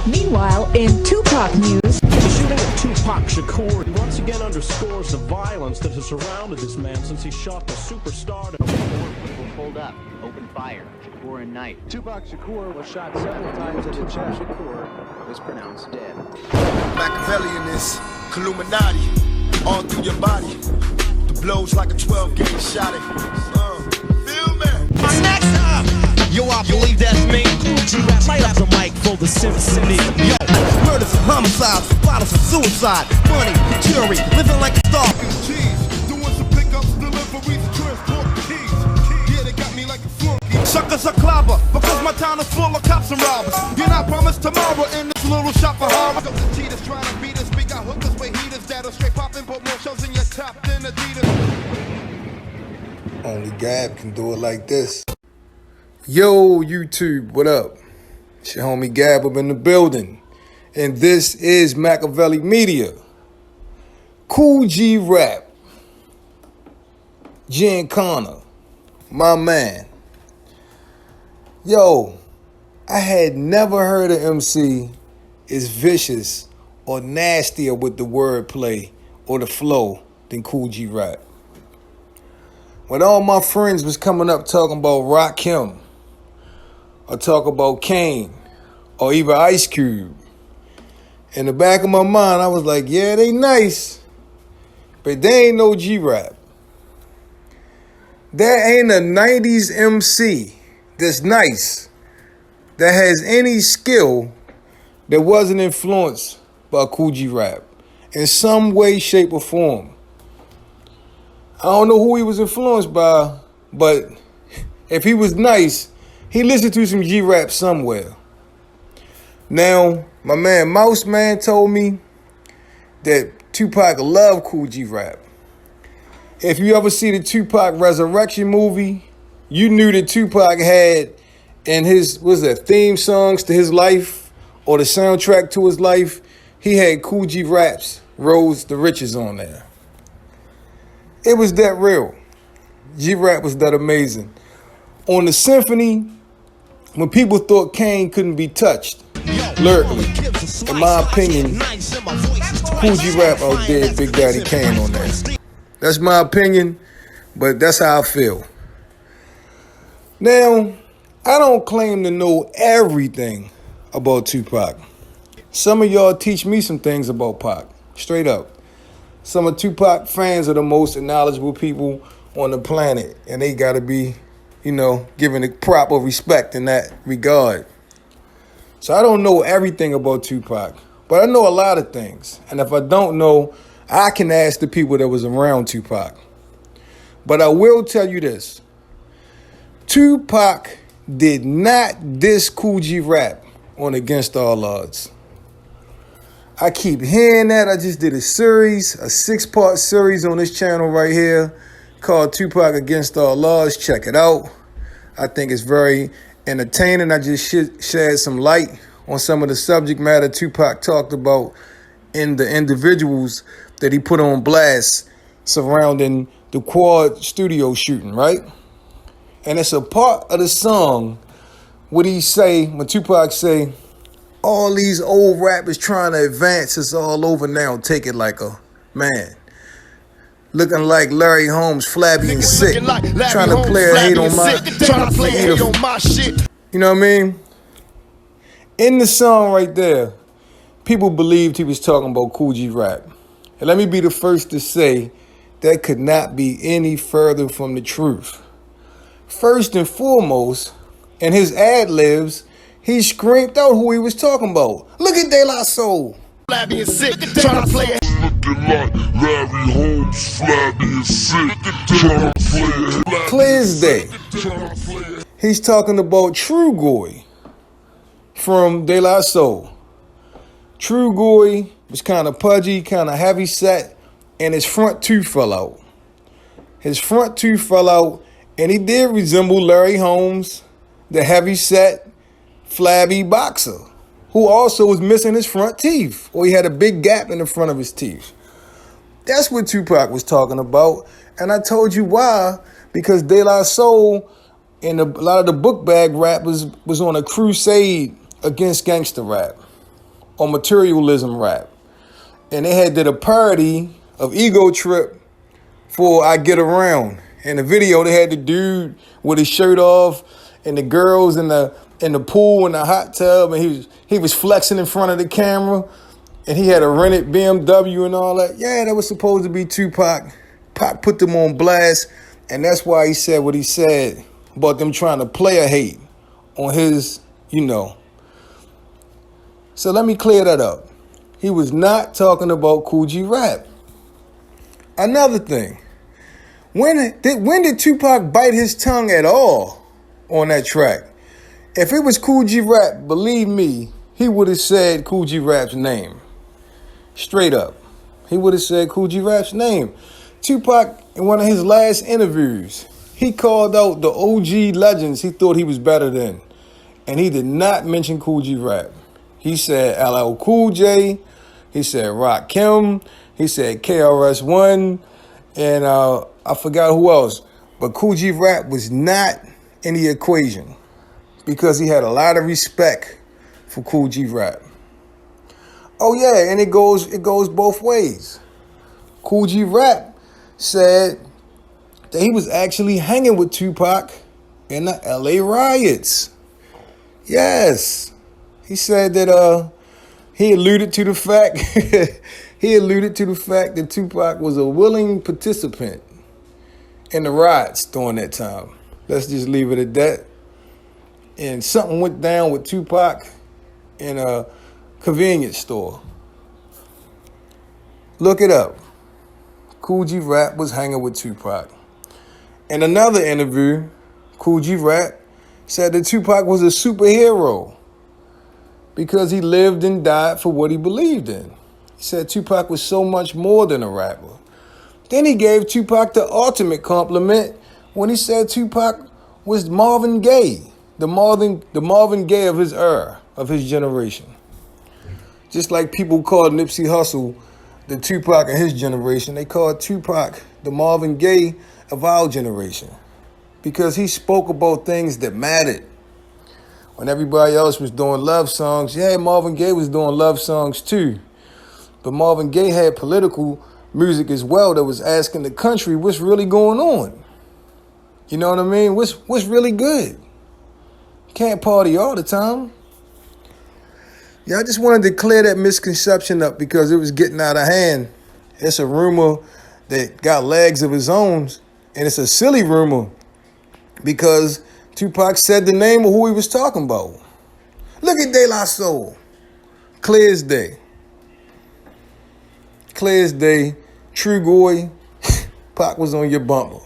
Meanwhile, in Tupac news, The shooting of Tupac Shakur once again underscores the violence that has surrounded this man since he shot the superstar. Four people pulled up, opened fire. Shakur and Knight. Tupac Shakur was shot several times in the chest. Shakur was pronounced dead. Machiavellianist, Illuminati, all through your body. The blows like a 12-gauge shot. Feel me? Next up, yo, I believe that's me. G-Rap, light up the mic for the symphony. Yo, murders and homicides, bottles of suicide, money, jewelry, living like a star. Cheese, doing some pickups, deliveries, transport keys. Yeah, they got me like a flunky. Suckers are clobber, because my town is full of cops and robbers. You're not promised tomorrow in this little shop for horror. Those are cheaters trying to beat us. We got hookers with heaters that'll straight pop and put more shells in your top than Adidas. Only Gab can do it like this. Yo, YouTube, what up? It's your homie Gab up in the building. And this is Machiavelli Media. Kool G Rap. Jen Connor. My man. Yo, I had never heard an MC as vicious or nastier with the wordplay or the flow than Kool G Rap. When all my friends was coming up talking about Rakim, or talk about Kane, or even Ice Cube, in the back of my mind, I was like, yeah, they nice, but they ain't no G-Rap. There ain't a 90s MC that's nice, that has any skill that wasn't influenced by Kool G Rap in some way, shape, or form. I don't know who he was influenced by, but if he was nice, he listened to some G-Rap somewhere. Now, my man Mouse Man told me that Tupac loved Kool G Rap. If you ever see the Tupac Resurrection movie, you knew that Tupac had in his, theme songs to his life or the soundtrack to his life, he had Kool G Rap's Rose the Riches on there. It was that real. G-Rap was that amazing. On the symphony, when people thought Kane couldn't be touched, lyrically, in my opinion, Kool G Rap outdid Big Daddy Kane on that. That's my opinion, but that's how I feel. Now, I don't claim to know everything about Tupac. Some of y'all teach me some things about Pac, straight up. Some of Tupac fans are the most knowledgeable people on the planet, and they gotta be, given the proper respect in that regard. So I don't know everything about Tupac, but I know a lot of things. And if I don't know, I can ask the people that was around Tupac. But I will tell you this. Tupac did not diss Kool G Rap on Against All Odds. I keep hearing that. I just did a 6-part series on this channel right here called Tupac Against All Odds. Check it out. I think it's very entertaining. I just shed some light on some of the subject matter Tupac talked about in the individuals that he put on blast surrounding the Quad studio shooting, right? And it's a part of the song what he say, when Tupac say, all these old rappers trying to advance, it's all over now, take it like a man. Looking like Larry Holmes, flabby and sick, trying to play a hate on my shit. You know what I mean? In the song right there, people believed he was talking about Kool G Rap. And let me be the first to say that could not be any further from the truth. First and foremost, in his ad-libs, he screamed out who he was talking about. Look at De La Soul. Flabby and sick, trying to play it. Looking like Larry Holmes, flabby and sick, trying to play it. Clear as day. He's talking about True Goy from De La Soul. True Goy was kind of pudgy, kind of heavy set, and his front tooth fell out. His front tooth fell out, and he did resemble Larry Holmes, the heavy set, flabby boxer, who also was missing his front teeth, or he had a big gap in the front of his teeth. That's what Tupac was talking about. And I told you why. Because De La Soul and a lot of the book bag rappers was on a crusade against gangster rap or materialism rap. And they did a parody of Ego Trip for I Get Around. In the video, they had the dude with his shirt off and the girls in the pool in the hot tub, and he was flexing in front of the camera, and he had a rented BMW and all that. Yeah, that was supposed to be Tupac. Pac put them on blast, and that's why he said what he said about them trying to player hate on his, So let me clear that up. He was not talking about Kool G Rap. Another thing, when did Tupac bite his tongue at all on that track? If it was Kool G Rap, believe me, he would have said Kool G Rap's name. Straight up. He would have said Kool G Rap's name. Tupac, in one of his last interviews, he called out the OG legends he thought he was better than. And he did not mention Kool G Rap. He said LL Cool J, he said Rakim, he said KRS-One, and I forgot who else. But Kool G Rap was not in the equation because he had a lot of respect for Kool G Rap. Oh yeah, and it goes both ways. Kool G Rap said that he was actually hanging with Tupac in the LA riots. Yes. He said that he alluded to the fact that Tupac was a willing participant in the riots during that time. Let's just leave it at that. And something went down with Tupac in a convenience store. Look it up. Kool G Rap was hanging with Tupac. In another interview, Kool G Rap said that Tupac was a superhero because he lived and died for what he believed in. He said Tupac was so much more than a rapper. Then he gave Tupac the ultimate compliment when he said Tupac was Marvin Gaye, the Marvin Gaye of his era, of his generation. Just like people called Nipsey Hussle the Tupac of his generation, they called Tupac the Marvin Gaye of our generation because he spoke about things that mattered. When everybody else was doing love songs, yeah, Marvin Gaye was doing love songs too. But Marvin Gaye had political music as well that was asking the country what's really going on. You know what I mean? What's really good? You can't party all the time. Yeah, I just wanted to clear that misconception up because it was getting out of hand. It's a rumor that got legs of its own, and it's a silly rumor because Tupac said the name of who he was talking about. Look at De La Soul. Clear as day. Clear as day. True Goy. Pac was on your bumper.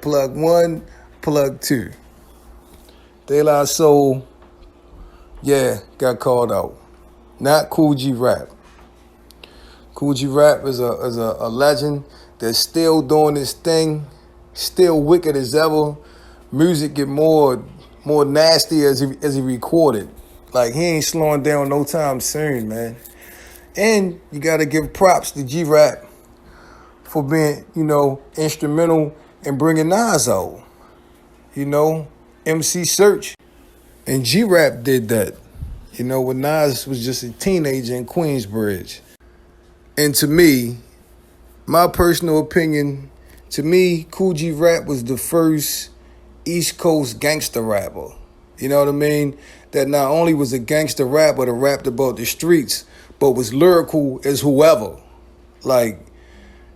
Plug one, plug two. De La Soul, yeah, got called out. Not Kool G Rap. Kool G Rap is a legend that's still doing his thing, still wicked as ever. Music get more nasty as he recorded. Like he ain't slowing down no time soon, man. And you gotta give props to G Rap for being, instrumental in bringing Nas out. MC Search and G Rap did that. When Nas was just a teenager in Queensbridge. And to me, my personal opinion, Kool G Rap was the first East Coast gangster rapper. You know what I mean? That not only was a gangster rapper that rapped about the streets, but was lyrical as whoever. Like,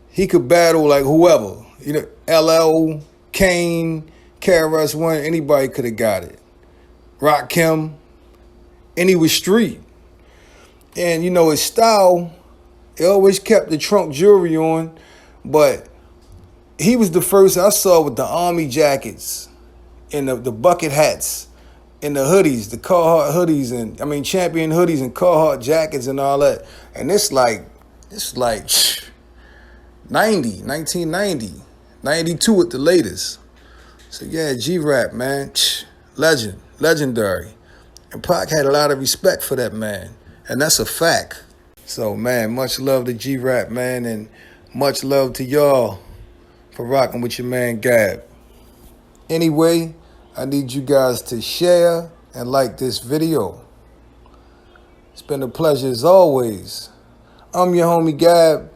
he could battle like whoever. LL, Kane, KRS-One, anybody could have got it. Rakim, and he was street. And, his style, it always kept the trunk jewelry on, but he was the first I saw with the army jackets and the bucket hats and the hoodies, the Carhartt hoodies, and Champion hoodies and Carhartt jackets and all that. And it's like 1990, 92 at the latest. So yeah, G-Rap, man, legendary. And Pac had a lot of respect for that man, and that's a fact. So, man, much love to G-Rap, man, and much love to y'all for rocking with your man Gab. Anyway, I need you guys to share and like this video. It's been a pleasure as always. I'm your homie Gab.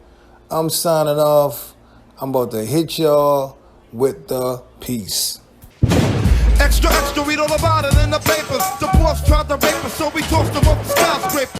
I'm signing off. I'm about to hit y'all with the peace. Extra, extra, read all about it in the papers. The boss tried to rape us, so we tossed him off the skyscraper.